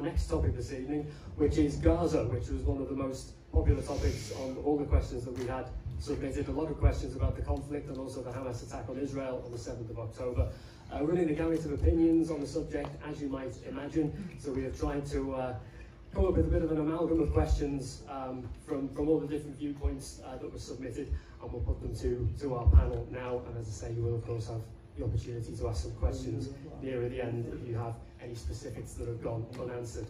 our next topic this evening, which is Gaza, which was one of the most popular topics on all the questions that we had submitted. A lot of questions about the conflict and also the Hamas attack on Israel on the 7th of October. Running the gamut of opinions on the subject, as you might imagine. So we have tried to come up with a bit of an amalgam of questions from all the different viewpoints that were submitted, and we'll put them to our panel now. And as I say, you will of course have the opportunity to ask some questions nearer the end if you have any specifics that have gone unanswered.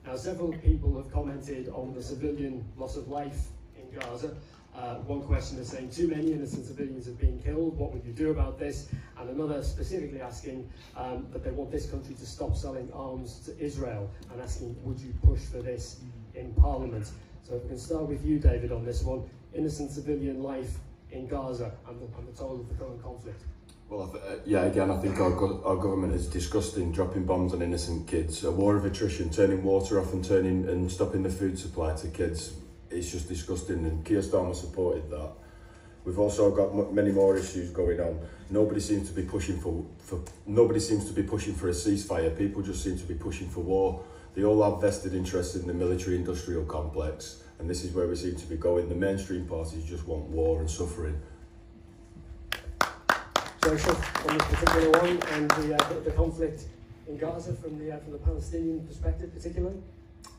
Now, several people have commented on the civilian loss of life in Gaza. One question is saying too many innocent civilians have been killed, what would you do about this? And another specifically asking that they want this country to stop selling arms to Israel, and asking, would you push for this in Parliament? So if we can start with you, David, on this one. Innocent civilian life in Gaza and the toll of the current conflict. Well, yeah, again, I think our government is disgusting, dropping bombs on innocent kids. A war of attrition, turning water off and stopping the food supply to kids. It's just disgusting, and Keir Starmer supported that. We've also got many more issues going on. Nobody seems to be pushing for a ceasefire. People just seem to be pushing for war. They all have vested interests in the military-industrial complex, and this is where we seem to be going. The mainstream parties just want war and suffering. Joseph, on this particular one, and the conflict in Gaza from the Palestinian perspective particularly?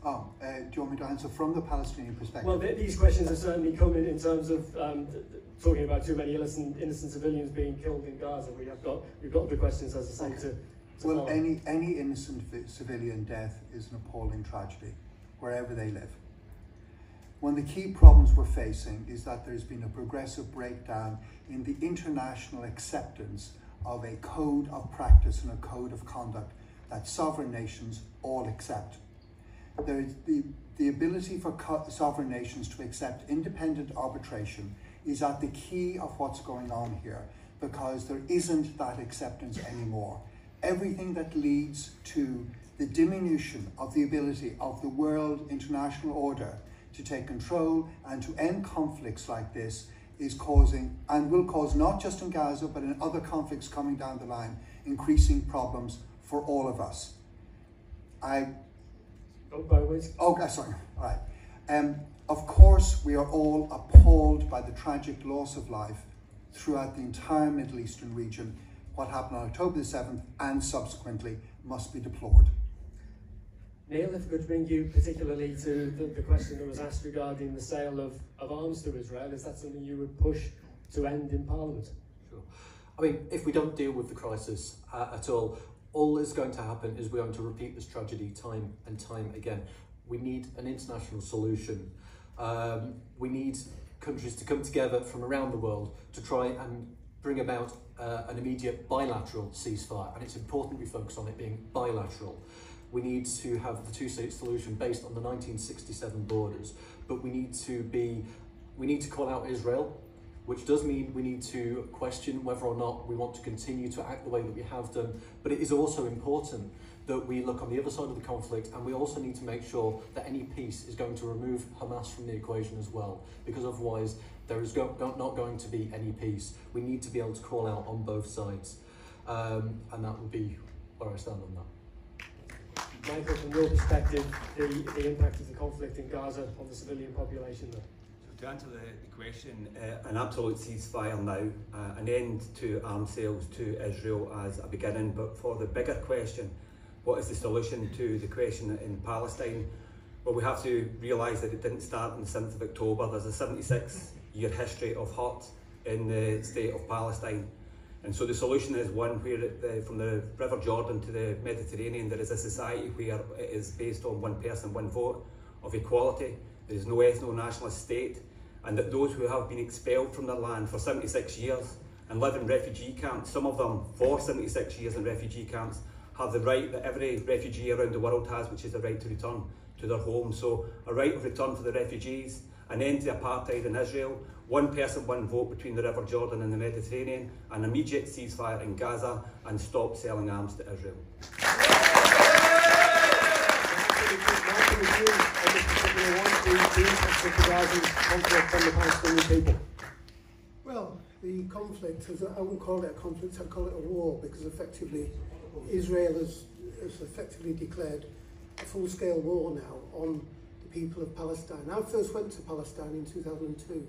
Do you want me to answer from the Palestinian perspective? Well, these questions are certainly coming in terms of talking about too many innocent civilians being killed in Gaza. We've got the questions, as I say, to well, follow. any innocent civilian death is an appalling tragedy, wherever they live. One of the key problems we're facing is that there's been a progressive breakdown in the international acceptance of a code of practice and a code of conduct that sovereign nations all accept. There is the ability for sovereign nations to accept independent arbitration is at the key of what's going on here, because there isn't that acceptance anymore. Everything that leads to the diminution of the ability of the world international order to take control and to end conflicts like this is causing, and will cause, not just in Gaza but in other conflicts coming down the line, increasing problems for all of us. Sorry. All right. Of course, we are all appalled by the tragic loss of life throughout the entire Middle Eastern region. What happened on October the 7th and subsequently must be deplored. Neil, if I could bring you particularly to the question that was asked regarding the sale of arms to Israel, is that something you would push to end in Parliament? Sure. I mean, if we don't deal with the crisis at all that's going to happen is we're going to repeat this tragedy time and time again. We need an international solution. We need countries to come together from around the world to try and bring about an immediate bilateral ceasefire, and it's important we focus on it being bilateral. We need to have the two-state solution based on the 1967 borders, but we need to call out Israel, which does mean we need to question whether or not we want to continue to act the way that we have done. But it is also important that we look on the other side of the conflict, and we also need to make sure that any peace is going to remove Hamas from the equation as well, because otherwise there is not going to be any peace. We need to be able to call out on both sides, and that would be where I stand on that. Michael, from your perspective, the impact of the conflict in Gaza on the civilian population there? So to answer the question, an absolute ceasefire now, an end to arms sales to Israel as a beginning, but for the bigger question, what is the solution to the question in Palestine? Well, we have to realise that it didn't start on the 7th of October. There's a 76-year history of hurt in the state of Palestine. And so the solution is one where from the River Jordan to the Mediterranean, there is a society where it is based on one person, one vote, of equality. There is no ethno-nationalist state, and that those who have been expelled from their land for 76 years and live in refugee camps, some of them for 76 years in refugee camps, have the right that every refugee around the world has, which is the right to return to their home. So a right of return for the refugees, an end to apartheid in Israel, one person, one vote between the River Jordan and the Mediterranean, an immediate ceasefire in Gaza, and stop selling arms to Israel. Well, the conflict, I wouldn't call it a conflict, I'd call it a war, because effectively Israel has effectively declared a full-scale war now on the people of Palestine. I first went to Palestine in 2002.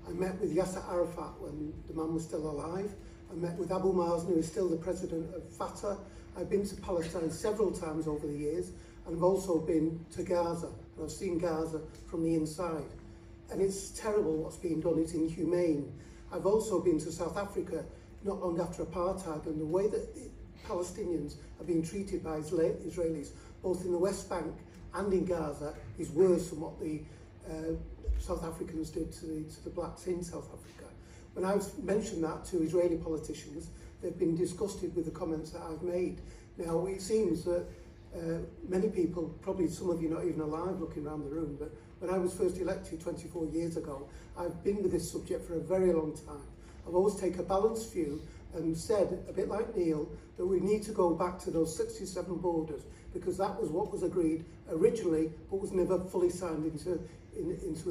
I met with Yasser Arafat when the man was still alive. I met with Abu Mazen, who is still the president of Fatah. I've been to Palestine several times over the years, and I've also been to Gaza, and I've seen Gaza from the inside. And it's terrible what's being done, it's inhumane. I've also been to South Africa not long after apartheid, and the way that Palestinians are being treated by Israelis, both in the West Bank and in Gaza, is worse than what the South Africans did to the blacks in South Africa. When I've mentioned that to Israeli politicians, they've been disgusted with the comments that I've made. Now, it seems that many people, probably some of you not even alive looking around the room, but when I was first elected 24 years ago, I've been with this subject for a very long time. I've always taken a balanced view and said, a bit like Neil, that we need to go back to those 67 borders, because that was what was agreed originally, but was never fully signed into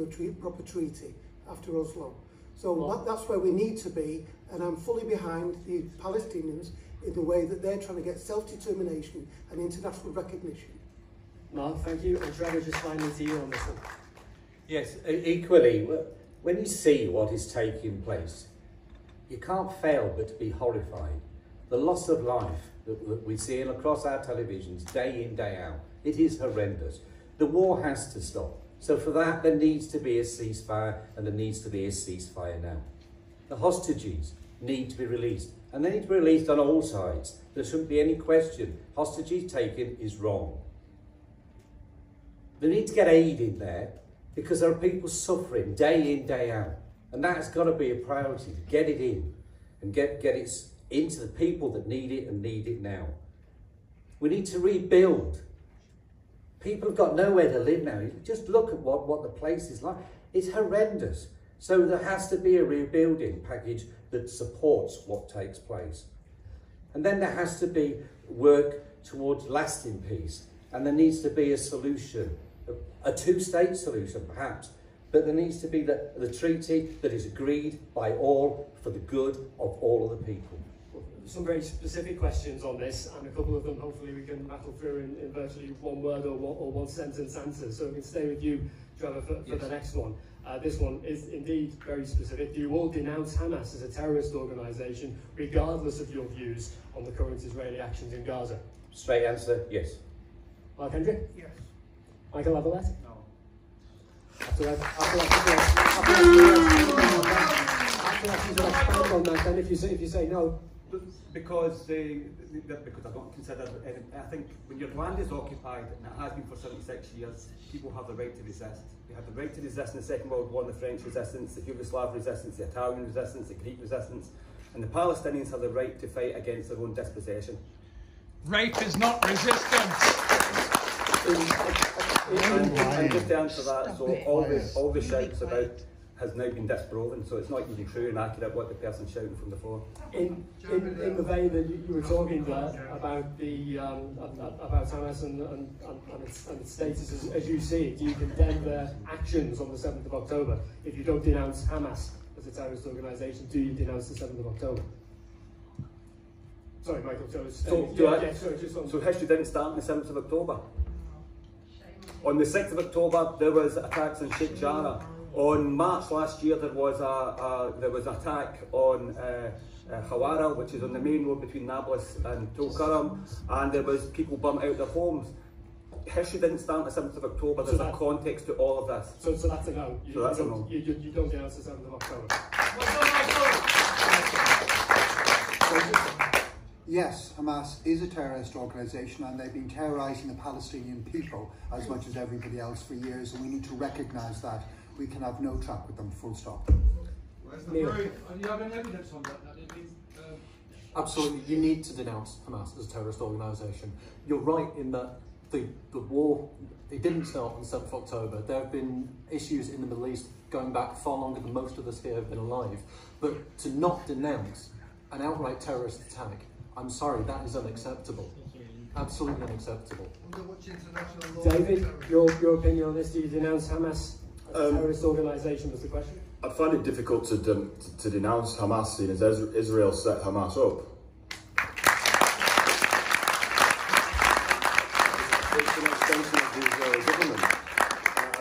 a proper treaty after Oslo. So that's where we need to be, and I'm fully behind the Palestinians in the way that they're trying to get self-determination and international recognition. Mark, thank you. And Trevor, just finally to you on this one. Yes, equally, when you see what is taking place, you can't fail but to be horrified. The loss of life that we see across our televisions day in, day out, it is horrendous. The war has to stop. So for that, there needs to be a ceasefire, and there needs to be a ceasefire now. The hostages need to be released, and they need to be released on all sides. There shouldn't be any question. Hostages taken is wrong. They need to get aid in there, because there are people suffering day in, day out. And that's got to be a priority, to get it in and get it into the people that need it and need it now. We need to rebuild. People have got nowhere to live now. Just look at what the place is like. It's horrendous. So there has to be a rebuilding package that supports what takes place. And then there has to be work towards lasting peace. And there needs to be a solution, a two-state solution perhaps, but there needs to be the treaty that is agreed by all for the good of all of the people. Some very specific questions on this, and a couple of them hopefully we can rattle through in virtually one word or one sentence answers. So we can stay with you, Trevor, for yes. The next one. This one is indeed very specific. Do you all denounce Hamas as a terrorist organisation, regardless of your views on the current Israeli actions in Gaza? Straight answer, yes. Mark Hendry? Yes. Michael Lavalette? No. After that, then if you say no. Because I don't consider, I think when your land is occupied, and it has been for 76 years, people have the right to resist. They had the right to resist in the Second World War, the French resistance, the Yugoslav resistance, the Italian resistance, the Greek resistance, and the Palestinians have the right to fight against their own dispossession. Rape is not resistance. And just to answer that, so all the shouts about has now been disproven, so it's not even true and accurate what the person shouting from the floor. In the vein that you were talking there about the about Hamas and its status as you see it, do you condemn their actions on the 7th of October? If you don't denounce Hamas as a terrorist organisation, do you denounce the 7th of October? Sorry, Michael. So history didn't start on the 7th of October. On the 6th of October, there was attacks in Sheikh Jarrah. On March last year, there was an attack on Hawara, which is on the main road between Nablus and Tulkarm, and there was people burnt out their homes. History didn't start on the 7th of October. There's a context to all of this. So that's a no. So that's a no. You don't denounce the 7th of October. Yes, Hamas is a terrorist organisation, and they've been terrorising the Palestinian people as much as everybody else for years, and we need to recognise that. We can have no track with them, full stop. Where's the proof? Do you have any evidence on that? Absolutely, you need to denounce Hamas as a terrorist organisation. You're right in that the war, it didn't start on the 7th of October. There have been issues in the Middle East going back far longer than most of us here have been alive. But to not denounce an outright terrorist attack, I'm sorry, that is unacceptable. Absolutely unacceptable. David, your opinion on this? Do you denounce Hamas as a terrorist organisation was the question? I find it difficult to denounce Hamas, seeing as Israel set Hamas up. extension of the Israeli government.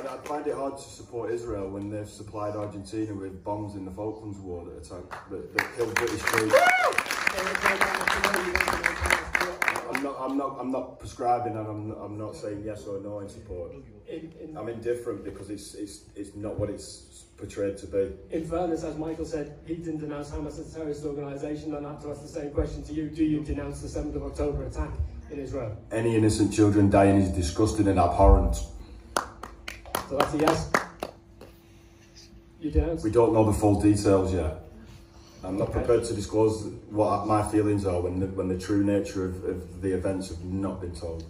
I find it hard to support Israel when they've supplied Argentina with bombs in the Falklands War that killed British troops. I'm not prescribing, and I'm not saying yes or no in support. I'm indifferent because it's not what it's portrayed to be. In fairness, as Michael said, he didn't denounce Hamas as a terrorist organisation, and I have to ask the same question to you. Do you denounce the 7th of October attack in Israel? Any innocent children dying is disgusting and abhorrent. So that's a yes. You denounce? We don't know the full details yet. I'm not prepared to disclose what my feelings are when the true nature of the events have not been told.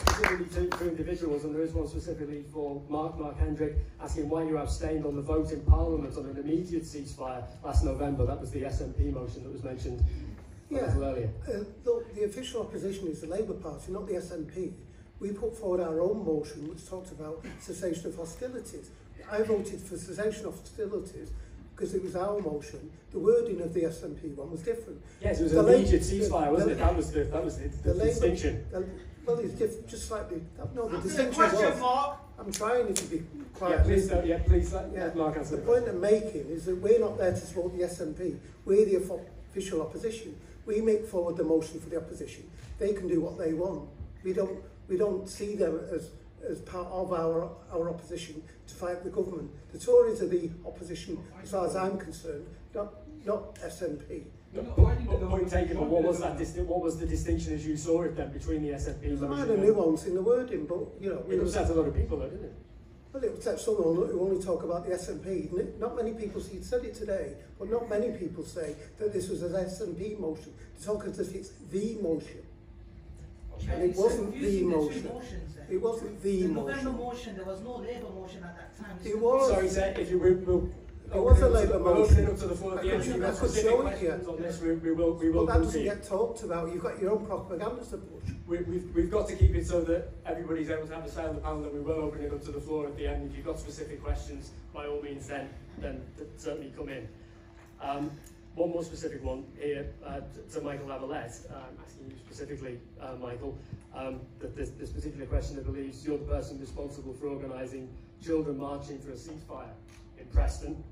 Specifically to individuals, and there is one specifically for Mark Hendrick, asking why you abstained on the vote in Parliament on an immediate ceasefire last November. That was the SNP motion that was mentioned a little earlier. Look, the official opposition is the Labour Party, not the SNP. We put forward our own motion which talked about cessation of hostilities. I voted for cessation of hostilities because it was our motion. The wording of the SNP one was different. Yes, it was an immediate ceasefire, wasn't it? That was the distinction. Well, it's just slightly. No, the distinction was. Mark. I'm trying to be quiet. Yeah, please let Mark answer. The point I'm making is that we're not there to support the SNP. We're the official opposition. We make forward the motion for the opposition. They can do what they want. We don't see them as part of our opposition to fight the government. The Tories are the opposition, as far as I'm concerned, not SNP. Point taken, but what was the distinction as you saw it then between the SNP? There's a minor nuance in the wording, but you know, it upset a lot of people, though, didn't it? Well, it upset someone who only talk about the SNP. Not many people. He said it today, but not many people say that this was an SNP motion. They talk as if it's the motion. And it wasn't the motion. It wasn't the motion. The November motion, there was no Labour motion at that time. It was. Sorry, sir, if you will. It was a Labour motion. Open up to the floor at the end. If you've got I could specific show it questions here. on this, we will Well, that come to doesn't you. get talked about. You've got your own propaganda to push. We've got to keep it so that everybody's able to have a say on the panel, and we will open it up to the floor at the end. If you've got specific questions, by all means, then certainly come in. One more specific one here to Michael Lavalette, asking you specifically, Michael, that this particular question, I believe, you're the person responsible for organising children marching for a ceasefire in Preston.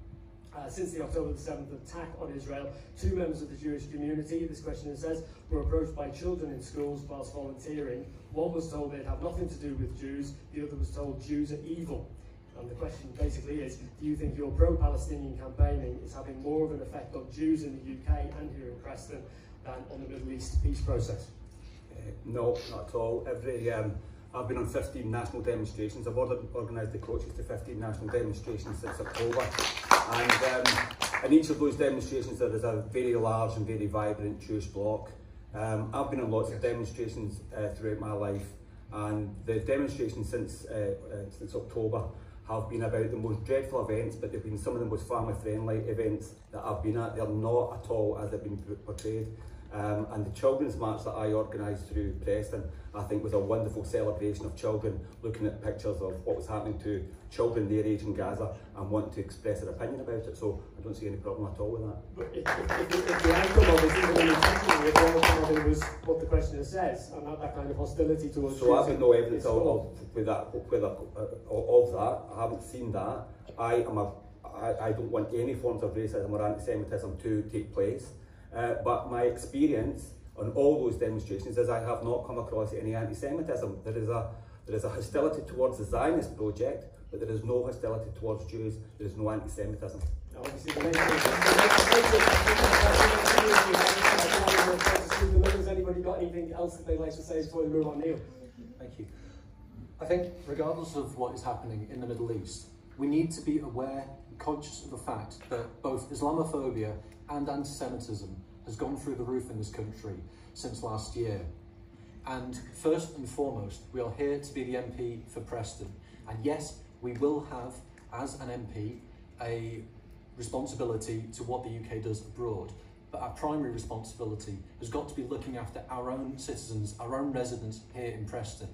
Since the October the 7th attack on Israel, 2 members of the Jewish community, this question says, were approached by children in schools whilst volunteering. One was told they'd have nothing to do with Jews, the other was told Jews are evil. And the question basically is, do you think your pro-Palestinian campaigning is having more of an effect on Jews in the UK and here in Preston than on the Middle East peace process? No, not at all. I've been on 15 national demonstrations. I've organised the coaches to 15 national demonstrations since October. And in each of those demonstrations there is a very large and very vibrant Jewish bloc. I've been on lots of demonstrations throughout my life, and the demonstrations since October have been about the most dreadful events, but they've been some of the most family-friendly events that I've been at. They're not at all as they've been portrayed. And the children's march that I organised through Preston, I think was a wonderful celebration of children looking at pictures of what was happening to children their age in Gaza and wanting to express their opinion about it. So I don't see any problem at all with that. But if the outcome of it, even unintentionally, if the outcome of it was what the questioner says, and not that kind of hostility towards So I've got no evidence of that. I haven't seen that. I don't want any forms of racism or anti-Semitism to take place. But my experience on all those demonstrations is I have not come across any anti-Semitism. There is a hostility towards the Zionist project, but there is no hostility towards Jews. There is no anti-Semitism. Obviously, has anybody got anything else that they'd like to say before we move on, Neil? Thank you. I think regardless of what is happening in the Middle East, we need to be aware and conscious of the fact that both Islamophobia and anti-Semitism has gone through the roof in this country since last year. And first and foremost, we are here to be the MP for Preston. And yes, we will have, as an MP, a responsibility to what the UK does abroad. But our primary responsibility has got to be looking after our own citizens, our own residents here in Preston.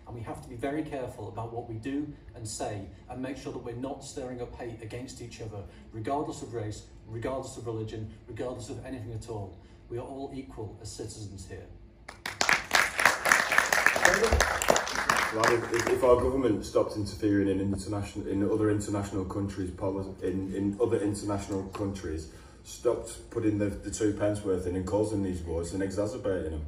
And we have to be very careful about what we do and say and make sure that we're not stirring up hate against each other, regardless of race, regardless of religion, regardless of anything at all. We are all equal as citizens here. If our government stopped interfering in other international countries, in other international countries, stopped putting the 2 pence worth in and causing these wars and exacerbating them,